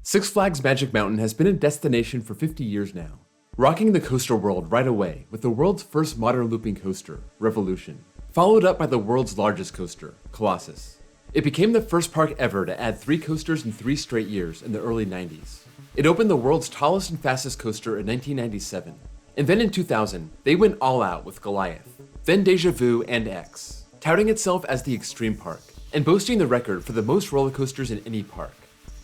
Six Flags Magic Mountain has been a destination for 50 years now, rocking the coaster world right away with the world's first modern looping coaster, Revolution, followed up by the world's largest coaster, Colossus. It became the first park ever to add 3 coasters in 3 straight years in the early 90s. It opened the world's tallest and fastest coaster in 1997, and then in 2000, they went all out with Goliath, then Deja Vu and X, touting itself as the Extreme Park, and boasting the record for the most roller coasters in any park.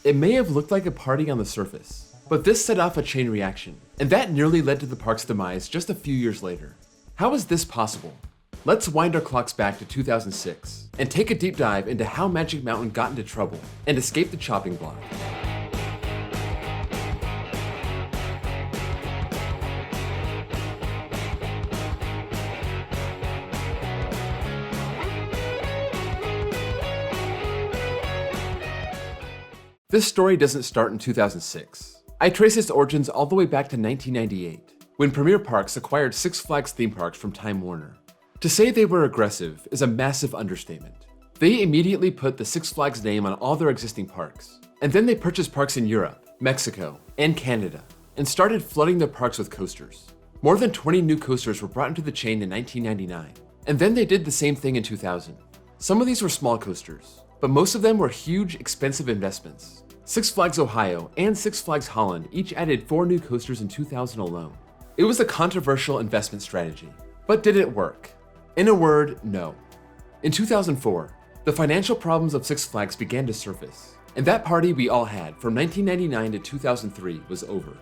It may have looked like a party on the surface, but this set off a chain reaction, and that nearly led to the park's demise just a few years later. How is this possible? Let's wind our clocks back to 2006 and take a deep dive into how Magic Mountain got into trouble and escaped the chopping block. This story doesn't start in 2006. I trace its origins all the way back to 1998, when Premier Parks acquired Six Flags theme parks from Time Warner. To say they were aggressive is a massive understatement. They immediately put the Six Flags name on all their existing parks, and then they purchased parks in Europe, Mexico, and Canada, and started flooding their parks with coasters. More than 20 new coasters were brought into the chain in 1999, and then they did the same thing in 2000. Some of these were small coasters, but most of them were huge, expensive investments. Six Flags Ohio and Six Flags Holland each added 4 new coasters in 2000 alone. It was a controversial investment strategy, but did it work? In a word, no. In 2004, the financial problems of Six Flags began to surface, and that party we all had from 1999 to 2003 was over.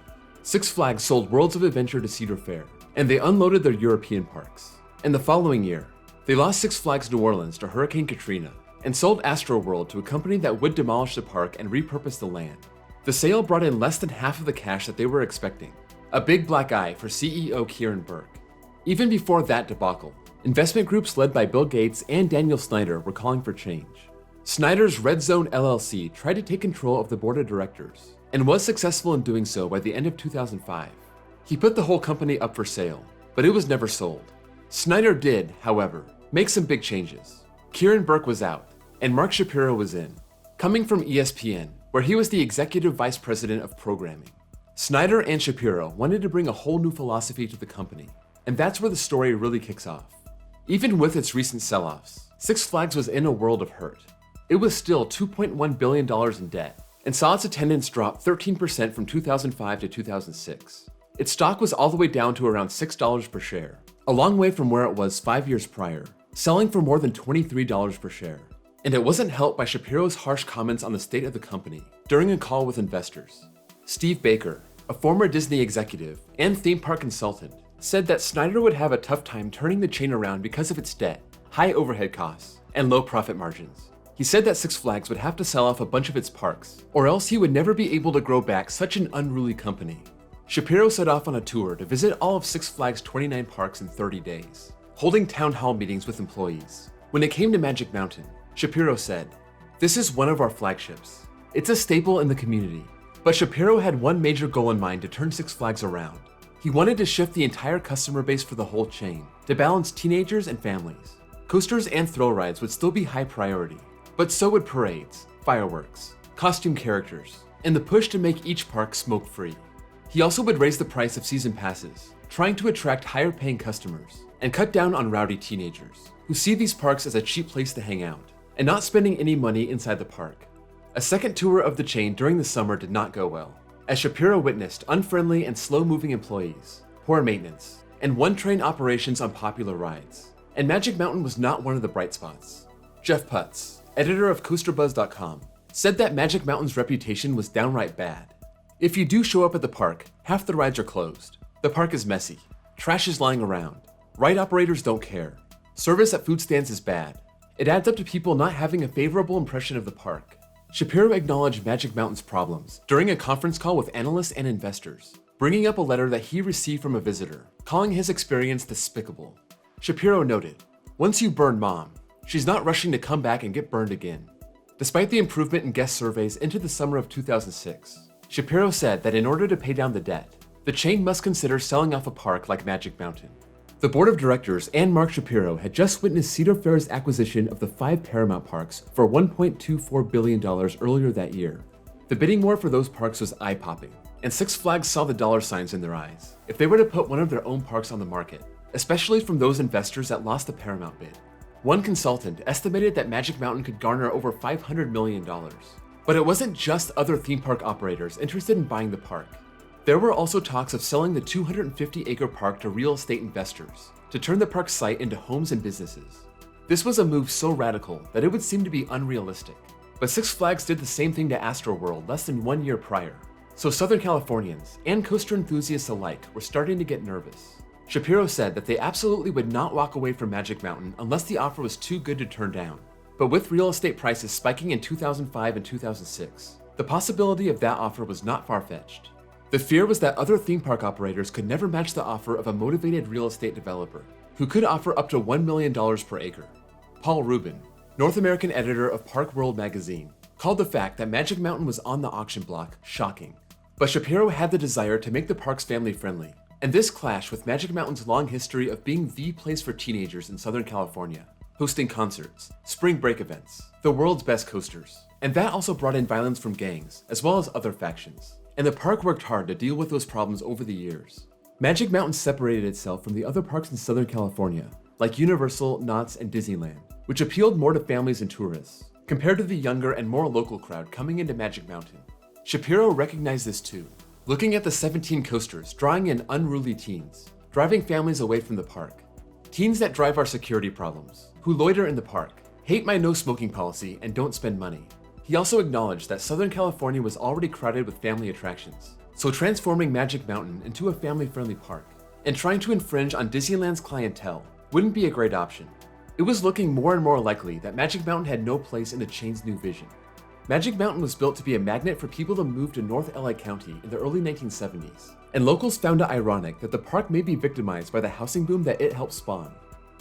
Six Flags sold Worlds of Adventure to Cedar Fair, and they unloaded their European parks. And the following year, they lost Six Flags New Orleans to Hurricane Katrina, and sold Astroworld to a company that would demolish the park and repurpose the land. The sale brought in less than half of the cash that they were expecting. A big black eye for CEO Kieran Burke. Even before that debacle, investment groups led by Bill Gates and Daniel Snyder were calling for change. Snyder's Red Zone LLC tried to take control of the board of directors, and was successful in doing so by the end of 2005. He put the whole company up for sale, but it was never sold. Snyder did, however, make some big changes. Kieran Burke was out, and Mark Shapiro was in, coming from ESPN, where he was the executive vice president of programming. Snyder and Shapiro wanted to bring a whole new philosophy to the company, and that's where the story really kicks off. Even with its recent sell-offs, Six Flags was in a world of hurt. It was still $2.1 billion in debt, and saw its attendance drop 13% from 2005 to 2006. Its stock was all the way down to around $6 per share, a long way from where it was 5 years prior, selling for more than $23 per share. And it wasn't helped by Shapiro's harsh comments on the state of the company during a call with investors. Steve Baker, a former Disney executive and theme park consultant, said that Snyder would have a tough time turning the chain around because of its debt, high overhead costs, and low profit margins. He said that Six Flags would have to sell off a bunch of its parks, or else he would never be able to grow back such an unruly company. Shapiro set off on a tour to visit all of Six Flags' 29 parks in 30 days, holding town hall meetings with employees. When it came to Magic Mountain, Shapiro said, "This is one of our flagships. It's a staple in the community." But Shapiro had one major goal in mind to turn Six Flags around. He wanted to shift the entire customer base for the whole chain to balance teenagers and families. Coasters and thrill rides would still be high priority, but so would parades, fireworks, costume characters, and the push to make each park smoke-free. He also would raise the price of season passes, trying to attract higher-paying customers, and cut down on rowdy teenagers, who see these parks as a cheap place to hang out, and not spending any money inside the park. A second tour of the chain during the summer did not go well, as Shapiro witnessed unfriendly and slow-moving employees, poor maintenance, and one-train operations on popular rides. And Magic Mountain was not one of the bright spots. Jeff Putz, editor of CoasterBuzz.com, said that Magic Mountain's reputation was downright bad. If you do show up at the park, half the rides are closed. The park is messy. Trash is lying around. Ride operators don't care. Service at food stands is bad. It adds up to people not having a favorable impression of the park. Shapiro acknowledged Magic Mountain's problems during a conference call with analysts and investors, bringing up a letter that he received from a visitor, calling his experience despicable. Shapiro noted, "Once you burn Mom, she's not rushing to come back and get burned again." Despite the improvement in guest surveys into the summer of 2006, Shapiro said that in order to pay down the debt, the chain must consider selling off a park like Magic Mountain. The board of directors and Mark Shapiro had just witnessed Cedar Fair's acquisition of the 5 Paramount parks for $1.24 billion earlier that year. The bidding war for those parks was eye-popping, and Six Flags saw the dollar signs in their eyes if they were to put one of their own parks on the market, especially from those investors that lost the Paramount bid. One consultant estimated that Magic Mountain could garner over $500 million. But it wasn't just other theme park operators interested in buying the park. There were also talks of selling the 250-acre park to real estate investors to turn the park's site into homes and businesses. This was a move so radical that it would seem to be unrealistic. But Six Flags did the same thing to Astroworld less than 1 year prior. So Southern Californians and coaster enthusiasts alike were starting to get nervous. Shapiro said that they absolutely would not walk away from Magic Mountain unless the offer was too good to turn down. But with real estate prices spiking in 2005 and 2006, the possibility of that offer was not far-fetched. The fear was that other theme park operators could never match the offer of a motivated real estate developer who could offer up to $1 million per acre. Paul Rubin, North American editor of Park World magazine, called the fact that Magic Mountain was on the auction block shocking. But Shapiro had the desire to make the parks family-friendly, and this clashed with Magic Mountain's long history of being the place for teenagers in Southern California, hosting concerts, spring break events, the world's best coasters. And that also brought in violence from gangs, as well as other factions. And the park worked hard to deal with those problems over the years. Magic Mountain separated itself from the other parks in Southern California, like Universal, Knott's, and Disneyland, which appealed more to families and tourists, compared to the younger and more local crowd coming into Magic Mountain. Shapiro recognized this too, looking at the 17 coasters drawing in unruly teens, driving families away from the park. Teens that drive our security problems, who loiter in the park, hate my no smoking policy, and don't spend money. He also acknowledged that Southern California was already crowded with family attractions, so transforming Magic Mountain into a family-friendly park and trying to infringe on Disneyland's clientele wouldn't be a great option. It was looking more and more likely that Magic Mountain had no place in the chain's new vision. Magic Mountain was built to be a magnet for people to move to North LA County in the early 1970s, and locals found it ironic that the park may be victimized by the housing boom that it helped spawn.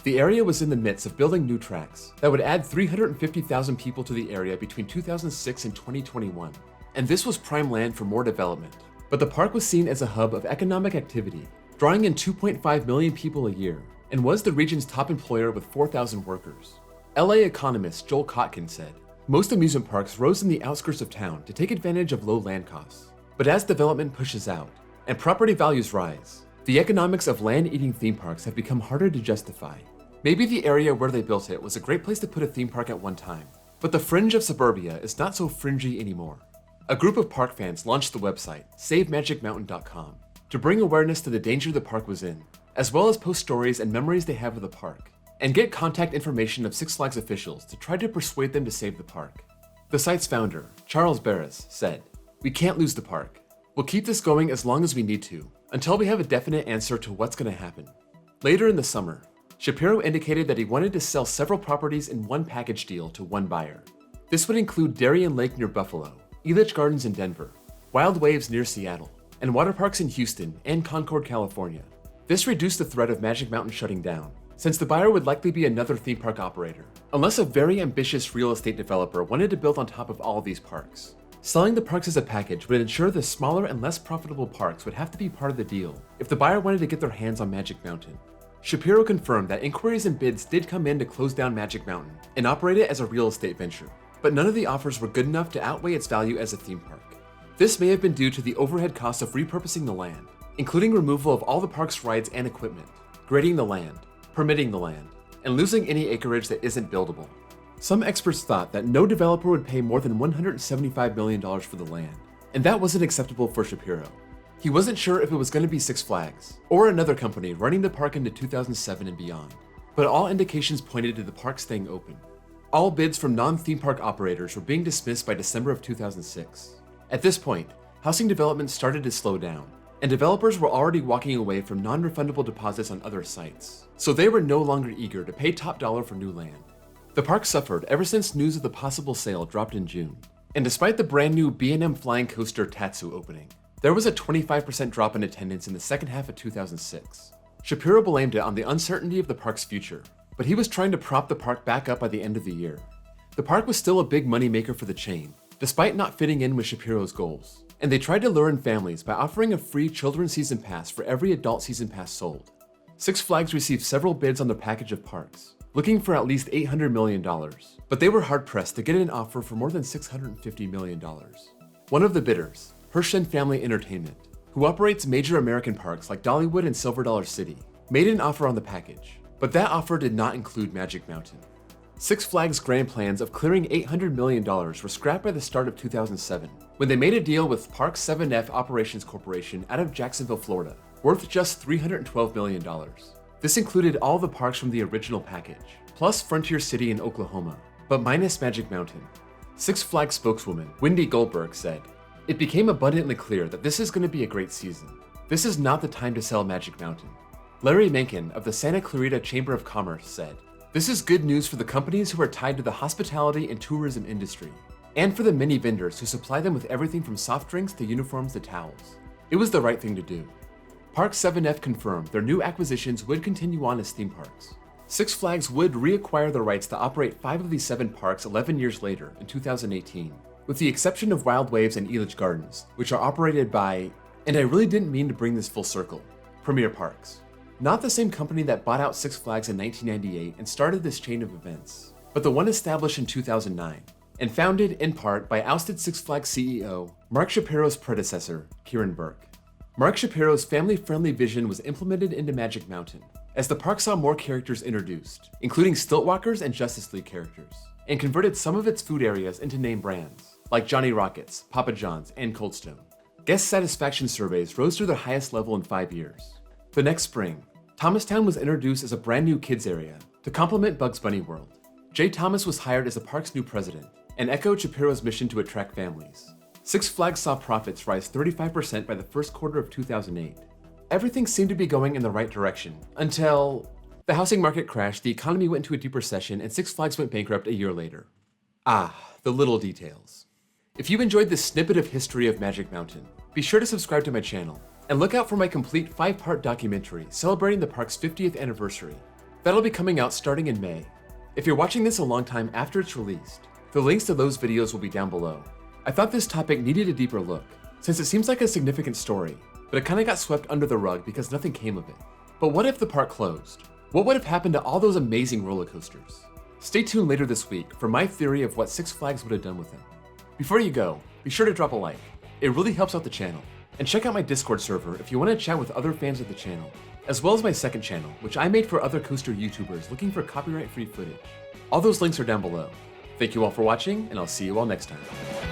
The area was in the midst of building new tracks that would add 350,000 people to the area between 2006 and 2021, and this was prime land for more development. But the park was seen as a hub of economic activity, drawing in 2.5 million people a year, and was the region's top employer with 4,000 workers. LA economist Joel Kotkin said, "Most amusement parks rose in the outskirts of town to take advantage of low land costs. But as development pushes out and property values rise, the economics of land-eating theme parks have become harder to justify. Maybe the area where they built it was a great place to put a theme park at one time, but the fringe of suburbia is not so fringy anymore." A group of park fans launched the website, SaveMagicMountain.com, to bring awareness to the danger the park was in, as well as post stories and memories they have of the park, and get contact information of Six Flags officials to try to persuade them to save the park. The site's founder, Charles Barris, said, "We can't lose the park. We'll keep this going as long as we need to, until we have a definite answer to what's going to happen." Later in the summer, Shapiro indicated that he wanted to sell several properties in one package deal to one buyer. This would include Darien Lake near Buffalo, Elitch Gardens in Denver, Wild Waves near Seattle, and water parks in Houston and Concord, California. This reduced the threat of Magic Mountain shutting down, since the buyer would likely be another theme park operator, unless a very ambitious real estate developer wanted to build on top of all of these parks. Selling the parks as a package would ensure the smaller and less profitable parks would have to be part of the deal if the buyer wanted to get their hands on Magic Mountain. Shapiro confirmed that inquiries and bids did come in to close down Magic Mountain and operate it as a real estate venture, but none of the offers were good enough to outweigh its value as a theme park. This may have been due to the overhead costs of repurposing the land, including removal of all the park's rides and equipment, grading the land, permitting the land, and losing any acreage that isn't buildable. Some experts thought that no developer would pay more than $175 million for the land, and that wasn't acceptable for Shapiro. He wasn't sure if it was going to be Six Flags or another company running the park into 2007 and beyond, but all indications pointed to the park staying open. All bids from non-theme park operators were being dismissed by December of 2006. At this point, housing development started to slow down, and developers were already walking away from non-refundable deposits on other sites, so they were no longer eager to pay top dollar for new land. The park suffered ever since news of the possible sale dropped in June, and despite the brand new B&M flying coaster Tatsu opening, there was a 25% drop in attendance in the second half of 2006. Shapiro blamed it on the uncertainty of the park's future, but he was trying to prop the park back up by the end of the year. The park was still a big moneymaker for the chain, despite not fitting in with Shapiro's goals, and they tried to lure in families by offering a free children's season pass for every adult season pass sold. Six Flags received several bids on their package of parks, looking for at least $800 million, but they were hard-pressed to get an offer for more than $650 million. One of the bidders, Hershen Family Entertainment, who operates major American parks like Dollywood and Silver Dollar City, made an offer on the package, but that offer did not include Magic Mountain. Six Flags' grand plans of clearing $800 million were scrapped by the start of 2007, when they made a deal with Park 7F Operations Corporation out of Jacksonville, Florida, worth just $312 million. This included all the parks from the original package, plus Frontier City in Oklahoma, but minus Magic Mountain. Six Flags spokeswoman Wendy Goldberg said, "It became abundantly clear that this is going to be a great season. This is not the time to sell Magic Mountain." Larry Menken of the Santa Clarita Chamber of Commerce said, "This is good news for the companies who are tied to the hospitality and tourism industry, and for the many vendors who supply them with everything from soft drinks to uniforms to towels. It was the right thing to do." Park 7F confirmed their new acquisitions would continue on as theme parks. Six Flags would reacquire the rights to operate 5 of these 7 parks 11 years later in 2018, with the exception of Wild Waves and Elitch Gardens, which are operated by, and I really didn't mean to bring this full circle, Premier Parks. Not the same company that bought out Six Flags in 1998 and started this chain of events, but the one established in 2009, and founded in part by ousted Six Flags CEO Mark Shapiro's predecessor, Kieran Burke. Mark Shapiro's family-friendly vision was implemented into Magic Mountain, as the park saw more characters introduced, including Stiltwalkers and Justice League characters, and converted some of its food areas into name brands, like Johnny Rockets, Papa John's, and Cold Stone. Guest satisfaction surveys rose to their highest level in 5 years. The next spring, Thomastown was introduced as a brand new kids area to complement Bugs Bunny World. Jay Thomas was hired as the park's new president and echoed Shapiro's mission to attract families. Six Flags saw profits rise 35% by the first quarter of 2008. Everything seemed to be going in the right direction until the housing market crashed, the economy went into a deep recession, and Six Flags went bankrupt a year later. The little details. If you enjoyed this snippet of history of Magic Mountain, be sure to subscribe to my channel and look out for my complete 5-part documentary celebrating the park's 50th anniversary. That'll be coming out starting in May. If you're watching this a long time after it's released, the links to those videos will be down below. I thought this topic needed a deeper look, since it seems like a significant story, but it kinda got swept under the rug because nothing came of it. But what if the park closed? What would have happened to all those amazing roller coasters? Stay tuned later this week for my theory of what Six Flags would have done with them. Before you go, be sure to drop a like. It really helps out the channel. And check out my Discord server if you want to chat with other fans of the channel, as well as my second channel, which I made for other coaster YouTubers looking for copyright-free footage. All those links are down below. Thank you all for watching, and I'll see you all next time.